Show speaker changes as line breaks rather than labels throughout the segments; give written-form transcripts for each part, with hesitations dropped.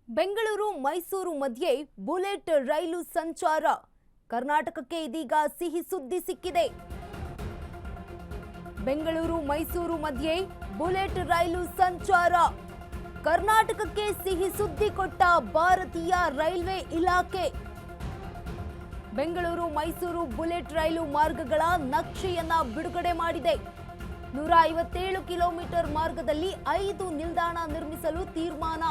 ಬೆಂಗಳೂರು ಮೈಸೂರು ಮಧ್ಯೆ ಬುಲೆಟ್ ರೈಲು ಸಂಚಾರ ಕರ್ನಾಟಕಕ್ಕೆ ಇದೀಗ ಸಿಹಿ ಸುದ್ದಿ ಸಿಕ್ಕಿದೆ. ಬೆಂಗಳೂರು ಮೈಸೂರು ಮಧ್ಯೆ ಬುಲೆಟ್ ರೈಲು ಸಂಚಾರ ಕರ್ನಾಟಕಕ್ಕೆ ಸಿಹಿ ಸುದ್ದಿ ಕೊಟ್ಟ ಭಾರತೀಯ ರೈಲ್ವೆ ಇಲಾಖೆ. ಬೆಂಗಳೂರು ಮೈಸೂರು ಬುಲೆಟ್ ರೈಲು ಮಾರ್ಗಗಳ ನಕ್ಷೆಯನ್ನ ಬಿಡುಗಡೆ ಮಾಡಿದೆ. 157 ಕಿಲೋಮೀಟರ್ ಮಾರ್ಗದಲ್ಲಿ 5 ನಿಲ್ದಾಣ ನಿರ್ಮಿಸಲು ತೀರ್ಮಾನ.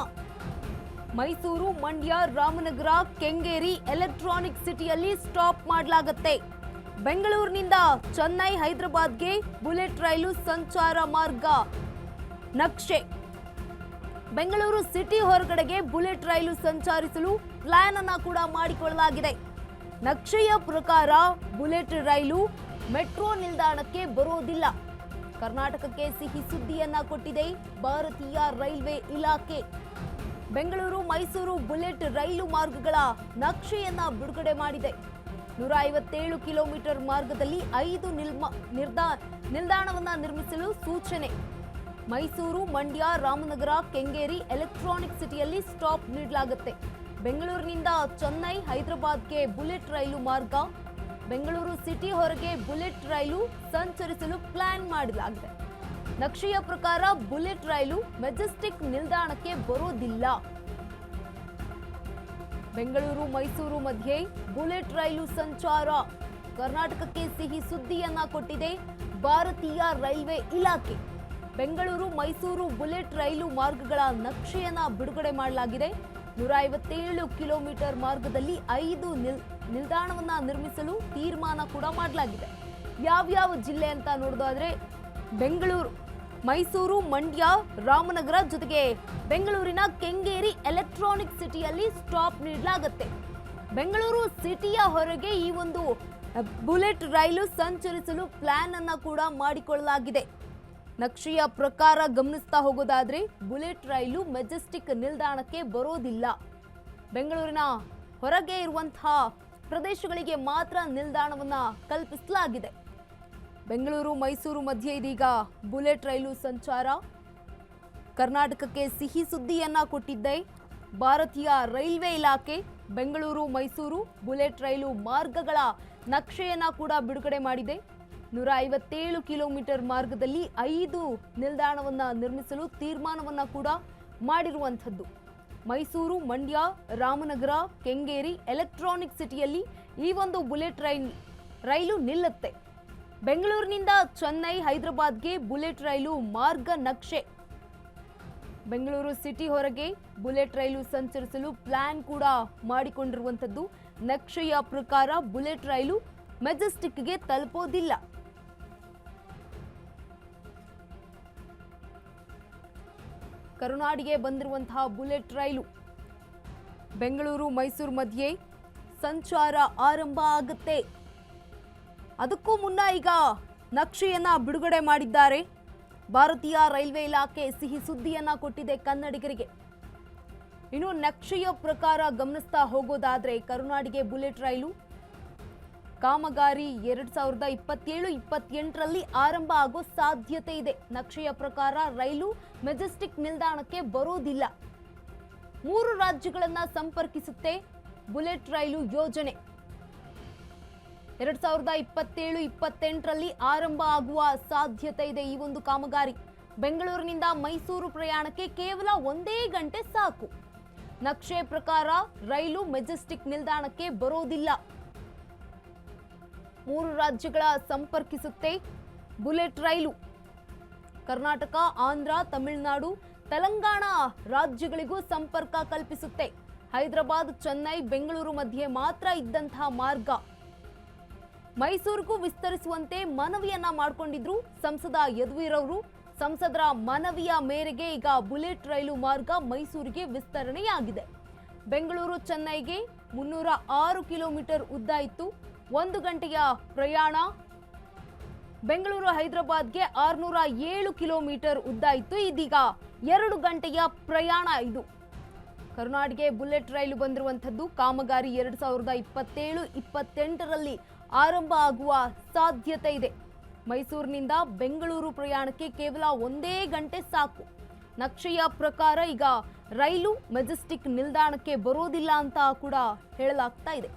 ಮೈಸೂರು, ಮಂಡ್ಯ, ರಾಮನಗರ, ಕೆಂಗೇರಿ ಎಲೆಕ್ಟ್ರಾನಿಕ್ ಸಿಟಿಯಲ್ಲಿ ಸ್ಟಾಪ್ ಮಾಡಲಾಗುತ್ತೆ. ಬೆಂಗಳೂರಿನಿಂದ ಚೆನ್ನೈ, ಹೈದರಾಬಾದ್ಗೆ ಬುಲೆಟ್ ರೈಲು ಸಂಚಾರ ಮಾರ್ಗ ನಕ್ಷೆ. ಬೆಂಗಳೂರು ಸಿಟಿ ಹೊರಗಡೆಗೆ ಬುಲೆಟ್ ರೈಲು ಸಂಚರಿಸಲು ಪ್ಲಾನ್ ಅನ್ನು ಕೂಡ ಮಾಡಿಕೊಳ್ಳಲಾಗಿದೆ. ನಕ್ಷೆಯ ಪ್ರಕಾರ ಬುಲೆಟ್ ರೈಲು ಮೆಟ್ರೋ ನಿಲ್ದಾಣಕ್ಕೆ ಬರೋದಿಲ್ಲ. ಕರ್ನಾಟಕಕ್ಕೆ ಸಿಹಿ ಸುದ್ದಿಯನ್ನ ಕೊಟ್ಟಿದೆ ಭಾರತೀಯ ರೈಲ್ವೆ ಇಲಾಖೆ. ಬೆಂಗಳೂರು ಮೈಸೂರು ಬುಲೆಟ್ ರೈಲು ಮಾರ್ಗಗಳ ನಕ್ಷೆಯನ್ನ ಬಿಡುಗಡೆ ಮಾಡಿದೆ. 157 ಕಿಲೋಮೀಟರ್ ಮಾರ್ಗದಲ್ಲಿ 5 ನಿಲ್ದಾಣವನ್ನ ನಿರ್ಮಿಸಲು ಸೂಚನೆ. ಮೈಸೂರು, ಮಂಡ್ಯ, ರಾಮನಗರ, ಕೆಂಗೇರಿ ಎಲೆಕ್ಟ್ರಾನಿಕ್ ಸಿಟಿಯಲ್ಲಿ ಸ್ಟಾಪ್ ನೀಡಲಾಗುತ್ತೆ. ಬೆಂಗಳೂರಿನಿಂದ ಚೆನ್ನೈ, ಹೈದರಾಬಾದ್ಗೆ ಬುಲೆಟ್ ರೈಲು ಮಾರ್ಗ. ಬೆಂಗಳೂರು ಸಿಟಿ ಹೊರಗೆ ಬುಲೆಟ್ ರೈಲು ಸಂಚರಿಸಲು ಪ್ಲಾನ್ ಮಾಡಲಾಗಿದೆ. ನಕ್ಷೆಯ ಪ್ರಕಾರ ಬುಲೆಟ್ ರೈಲು ಮೆಜೆಸ್ಟಿಕ್ ನಿಲ್ದಾಣಕ್ಕೆ ಬರೋದಿಲ್ಲ. ಬೆಂಗಳೂರು ಮೈಸೂರು ಮಧ್ಯೆ ಬುಲೆಟ್ ರೈಲು ಸಂಚಾರ ಕರ್ನಾಟಕಕ್ಕೆ ಸಿಹಿ ಸುದ್ದಿಯನ್ನ ಕೊಟ್ಟಿದೆ ಭಾರತೀಯ ರೈಲ್ವೆ ಇಲಾಖೆ. ಬೆಂಗಳೂರು ಮೈಸೂರು ಬುಲೆಟ್ ರೈಲು ಮಾರ್ಗಗಳ ನಕ್ಷೆಯನ್ನ ಬಿಡುಗಡೆ ಮಾಡಲಾಗಿದೆ. 157 ಕಿಲೋಮೀಟರ್ ಮಾರ್ಗದಲ್ಲಿ 5 ನಿಲ್ದಾಣವನ್ನ ನಿರ್ಮಿಸಲು ತೀರ್ಮಾನ ಕೂಡ ಮಾಡಲಾಗಿದೆ. ಯಾವ್ಯಾವ ಜಿಲ್ಲೆ ಅಂತ ನೋಡೋದಾದ್ರೆ ಬೆಂಗಳೂರು, ಮೈಸೂರು, ಮಂಡ್ಯ, ರಾಮನಗರ ಜೊತೆಗೆ ಬೆಂಗಳೂರಿನ ಕೆಂಗೇರಿ ಎಲೆಕ್ಟ್ರಾನಿಕ್ ಸಿಟಿಯಲ್ಲಿ ಸ್ಟಾಪ್ ನೀಡಲಾಗುತ್ತೆ. ಬೆಂಗಳೂರು ಸಿಟಿಯ ಹೊರಗೆ ಈ ಒಂದು ಬುಲೆಟ್ ರೈಲು ಸಂಚರಿಸಲು ಪ್ಲಾನ್ ಅನ್ನ ಕೂಡ ಮಾಡಿಕೊಳ್ಳಲಾಗಿದೆ. ನಕ್ಷೆಯ ಪ್ರಕಾರ ಗಮನಿಸ್ತಾ ಹೋಗೋದಾದ್ರೆ ಬುಲೆಟ್ ರೈಲು ಮೆಜೆಸ್ಟಿಕ್ ನಿಲ್ದಾಣಕ್ಕೆ ಬರೋದಿಲ್ಲ. ಬೆಂಗಳೂರಿನ ಹೊರಗೆ ಇರುವಂತಹ ಪ್ರದೇಶಗಳಿಗೆ ಮಾತ್ರ ನಿಲ್ದಾಣವನ್ನ ಕಲ್ಪಿಸಲಾಗಿದೆ. ಬೆಂಗಳೂರು ಮೈಸೂರು ಮಧ್ಯೆ ಇದೀಗ ಬುಲೆಟ್ ರೈಲು ಸಂಚಾರ ಕರ್ನಾಟಕಕ್ಕೆ ಸಿಹಿ ಸುದ್ದಿಯನ್ನ ಕೊಟ್ಟಿದ್ದೆ ಭಾರತೀಯ ರೈಲ್ವೆ ಇಲಾಖೆ. ಬೆಂಗಳೂರು ಮೈಸೂರು ಬುಲೆಟ್ ರೈಲು ಮಾರ್ಗಗಳ ನಕ್ಷೆಯನ್ನ ಕೂಡ ಬಿಡುಗಡೆ ಮಾಡಿದೆ. 157 ಕಿಲೋಮೀಟರ್ ಮಾರ್ಗದಲ್ಲಿ 5 ನಿಲ್ದಾಣವನ್ನ ನಿರ್ಮಿಸಲು ತೀರ್ಮಾನವನ್ನ ಕೂಡ ಮಾಡಿರುವಂಥದ್ದು. ಮೈಸೂರು, ಮಂಡ್ಯ, ರಾಮನಗರ, ಕೆಂಗೇರಿ ಎಲೆಕ್ಟ್ರಾನಿಕ್ ಸಿಟಿಯಲ್ಲಿ ಈ ಒಂದು ಬುಲೆಟ್ ರೈಲು ನಿಲ್ಲುತ್ತೆ. ಬೆಂಗಳೂರಿನಿಂದ ಚೆನ್ನೈ, ಹೈದರಾಬಾದ್ಗೆ ಬುಲೆಟ್ ರೈಲು ಮಾರ್ಗ ನಕ್ಷೆ. ಬೆಂಗಳೂರು ಸಿಟಿ ಹೊರಗೆ ಬುಲೆಟ್ ರೈಲು ಸಂಚರಿಸಲು ಪ್ಲಾನ್ ಕೂಡ ಮಾಡಿಕೊಂಡಿರುವಂಥದ್ದು. ನಕ್ಷೆಯ ಪ್ರಕಾರ ಬುಲೆಟ್ ರೈಲು ಮೆಜೆಸ್ಟಿಕ್ಗೆ ತಲುಪೋದಿಲ್ಲ. ಕರುನಾಡಿಗೆ ಬಂದಿರುವಂತಹ ಬುಲೆಟ್ ರೈಲು ಬೆಂಗಳೂರು ಮೈಸೂರು ಮಧ್ಯೆ ಸಂಚಾರ ಆರಂಭ ಆಗುತ್ತೆ. ಅದಕ್ಕೂ ಮುನ್ನ ಈಗ ನಕ್ಷೆಯನ್ನ ಬಿಡುಗಡೆ ಮಾಡಿದ್ದಾರೆ ಭಾರತೀಯ ರೈಲ್ವೆ ಇಲಾಖೆ. ಸಿಹಿ ಸುದ್ದಿಯನ್ನ ಕೊಟ್ಟಿದೆ ಕನ್ನಡಿಗರಿಗೆ. ಇನ್ನು ನಕ್ಷೆಯ ಪ್ರಕಾರ ಗಮನಿಸ್ತಾ ಹೋಗೋದಾದ್ರೆ ಕರುನಾಡಿಗೆ ಬುಲೆಟ್ ರೈಲು ಕಾಮಗಾರಿ 2027-28ರಲ್ಲಿ ಆರಂಭ ಆಗೋ ಸಾಧ್ಯತೆ ಇದೆ. ನಕ್ಷೆಯ ಪ್ರಕಾರ ರೈಲು ಮೆಜೆಸ್ಟಿಕ್ ನಿಲ್ದಾಣಕ್ಕೆ ಬರೋದಿಲ್ಲ. 3 ರಾಜ್ಯಗಳನ್ನ ಸಂಪರ್ಕಿಸುತ್ತೆ ಬುಲೆಟ್ ರೈಲು ಯೋಜನೆ. 2027-28ರಲ್ಲಿ ಆರಂಭ ಆಗುವ ಸಾಧ್ಯತೆ ಇದೆ ಈ ಒಂದು ಕಾಮಗಾರಿ. ಬೆಂಗಳೂರಿನಿಂದ ಮೈಸೂರು ಪ್ರಯಾಣಕ್ಕೆ ಕೇವಲ 1 ಗಂಟೆ ಸಾಕು. ನಕ್ಷೆ ಪ್ರಕಾರ ರೈಲು ಮೆಜೆಸ್ಟಿಕ್ ನಿಲ್ದಾಣಕ್ಕೆ ಬರೋದಿಲ್ಲ. 3 ರಾಜ್ಯಗಳ ಸಂಪರ್ಕಿಸುತ್ತೆ ಬುಲೆಟ್ ರೈಲು. ಕರ್ನಾಟಕ, ಆಂಧ್ರ, ತಮಿಳುನಾಡು, ತೆಲಂಗಾಣ ರಾಜ್ಯಗಳಿಗೂ ಸಂಪರ್ಕ ಕಲ್ಪಿಸುತ್ತೆ. ಹೈದರಾಬಾದ್, ಚೆನ್ನೈ, ಬೆಂಗಳೂರು ಮಧ್ಯೆ ಮಾತ್ರ ಇದ್ದಂತಹ ಮಾರ್ಗ ಮೈಸೂರಿಗೂ ವಿಸ್ತರಿಸುವಂತೆ ಮನವಿಯನ್ನ ಮಾಡಿಕೊಂಡಿದ್ರು ಸಂಸದ ಯದುವೀರ್ ಅವರು. ಸಂಸದರ ಮನವಿಯ ಮೇರೆಗೆ ಈಗ ಬುಲೆಟ್ ರೈಲು ಮಾರ್ಗ ಮೈಸೂರಿಗೆ ವಿಸ್ತರಣೆಯಾಗಿದೆ. ಬೆಂಗಳೂರು ಚೆನ್ನೈಗೆ 306 ಕಿಲೋಮೀಟರ್ ಉದ್ದ ಇತ್ತು, 1 ಗಂಟೆಯ ಪ್ರಯಾಣ. ಬೆಂಗಳೂರು ಹೈದರಾಬಾದ್ಗೆ 607 ಕಿಲೋಮೀಟರ್ ಉದ್ದ ಇತ್ತು, ಇದೀಗ 2 ಗಂಟೆಯ ಪ್ರಯಾಣ. ಇದು ಕರುನಾಡಿಗೆ ಬುಲೆಟ್ ರೈಲು ಬಂದಿರುವಂಥದ್ದು. ಕಾಮಗಾರಿ 2027-28ರಲ್ಲಿ ಆರಂಭ ಆಗುವ ಸಾಧ್ಯತೆ ಇದೆ. ಮೈಸೂರಿನಿಂದ ಬೆಂಗಳೂರು ಪ್ರಯಾಣಕ್ಕೆ ಕೇವಲ 1 ಗಂಟೆ ಸಾಕು. ನಕ್ಷೆಯ ಪ್ರಕಾರ ಈಗ ರೈಲು ಮೆಜೆಸ್ಟಿಕ್ ನಿಲ್ದಾಣಕ್ಕೆ ಬರೋದಿಲ್ಲ ಅಂತ ಕೂಡ ಹೇಳಲಾಗ್ತಾ ಇದೆ.